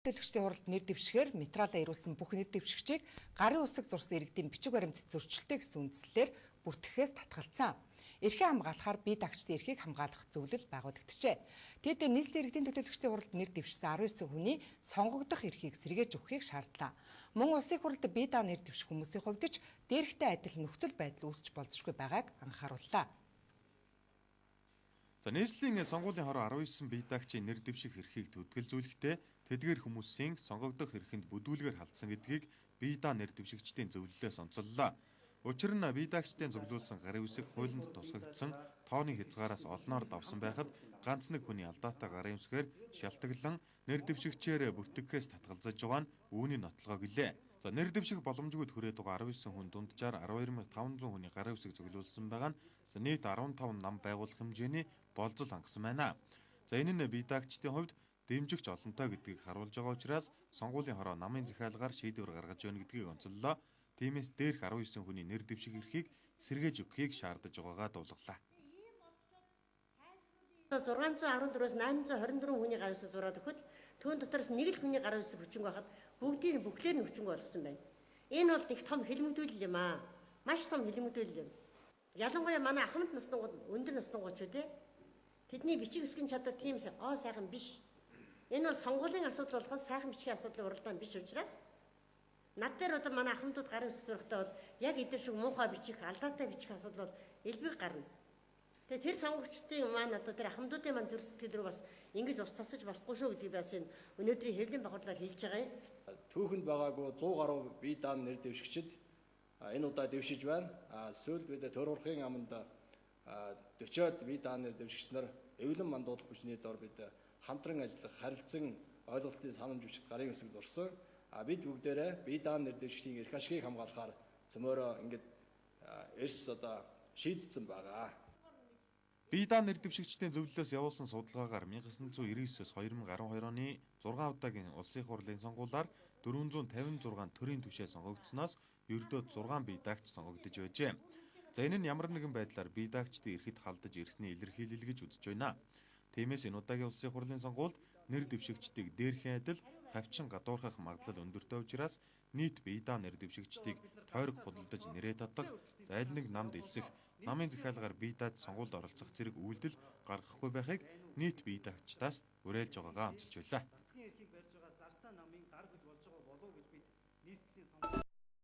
Төлөвчдийн хуралд нэр дэвшгээр материалаа ирүүлсэн бүх нэр дэвшигчийг гарын үсэг зурсан иргэдийн бичиг баримт зөрчилтэй гэсэн үндслэлээр бүртгэхээс татгалцсан. Эрхээ хамгаалахаар бие даагчдын эрхийг хамгаалах зөвлөл байгуулагдчихэ. Тэд нийслэлийн иргэдийн төлөөлөгчдийн хуралд нэр дэвшсэн 19 хүний сонгогдох эрхийг сэргээж өгөхийг шаардлаа. Мөн улсын хуралд бие даа нэр дэвших хүмүүсийн хувьд ч дээрхтэй адил нөхцөл байдал үүсч болзошгүй байгааг анхаарууллаа. Нийслэлийн сонгуулийн хороо 19 бие даагчийн нэр дэвших эрхийг төдгөлзүүлэхдээ тэдгээр хүмүүсийн сонгогдох эрхэнд бүдүүлгээр халдсан гэдгийг бие даа нэр дэвшигчдийн зөвлөлөөс онцоллоо. Учир нь бие даагчдын зөвлүүлсэн гарын үсэг хуулинд тусгагдсан тооны хязгаараас олноор давсан байхад ганц нэг хүний алдаатай гарын үсгээр шалтгаглан нэр дэвшигчээр бүртгэхээс татгалзаж байгаа нь үүний нотлогоо гэлээ. Нэр дэвших боломжгүйд хүрээд байгаа 19 хүн дунджаар 12500 хүний гарын үсэг зөвлүүлсэн байгаа нь нийт 15 нам байгуулах хэмжээний болзол хангасан байна. Энэ нь бие даагчдын хувьд дэмжигч олонтой гэдгийг харуулж байгаа учраас сонгуулийн хороо намын захиалгаар шийдвэр гаргаж өгнө гэдгийг онцоллоо. Тиймээс дээрх 19 хүний нэр дэвших эрхийг сэргээж өгөхийг шаардаж байгаагаа дуулгалаа. 614-өөс 824 хүний гарын үсэг зураад өгөхөд түүн дотроос нэг л хүний гарын үсэг хүчинг байхад бүгдийн бүхлээр нь хүчинг болсон байна. Энэ бол их том хэлмэгдүүлэл юм аа. Маш том хэлмэгдүүлэл юм. Ялангуяа манай ахмад наснууд өндөр наснууд ч үү. Тэдний бичиг үсгийн чадвар тийм сайхан биш. Энэ бол сонгуулийн асуудал болохоос сайхан бичгийн асуудлын уралдаан биш учраас над дээр одоо манай ахмадууд гарын үсэг зурхтай бол яг эдгээр шиг муухай бичих, алдаатай бичих асуудал бол элбэг гарна. Тэгээ тэр сонгогчдын маань одоо тэр ахмадуудын маань төр сэтгэл рүү бас ингэж ус цасаж болохгүй шүү гэдгийг бас энэ өнөөдрийн хэвлэлийн бахуулаар хэлж байгаа юм. Түүхэнд байгаагүй 100 гаруй бие даан нэр дэвшигчид энэ удаа дэвшиж байна. Сүүлд бид төр урахын аманд 40-од бие даан нэр дэвшигч нар эвлэн мандуулах хүчний дор бид хамтран ажиллах харилцан ойлголтын санамж бичигт гарын үсэг зурсан. Бид бүгдээрээ бие даан нэр дэвшигчдийн эрх ашигыг хамгаалахаар цөмөөрөө ингэж эрс одоо шийдсэн байгаа. Бие даа нэр дэвшигчдийн зөвлөлөөс явуулсан судалгаагаар 1999-с 2012 оны 6 удаагийн улсын хурлын сонгуулиар 456 төрийн түвшээ сонгогдсоноос ердөөд 6 бие даагч сонгогдож байжээ. Энэ нь ямар нэгэн байдлаар бие даагчдын эрхэд халдаж ирсний илэрхийлэл гэж үзэж байна. Тиймээс энэ удаагийн улсын хурлын сонгуульд нэр дэвшигчдийг дээрхэн адил хавчин гадуурхах магадлал өндөртэй учраас нийт бие даа нэр дэвшигчдийг тойрог худалдаж нэрээ татах, аль нэг намд элсэх, намын захиалгаар бие даад сонгуульд оролцох зэрэг үйлдэл гаргахгүй байхыг нийт бие даагчдаас уриалж байгаагаа онцолж байлаа.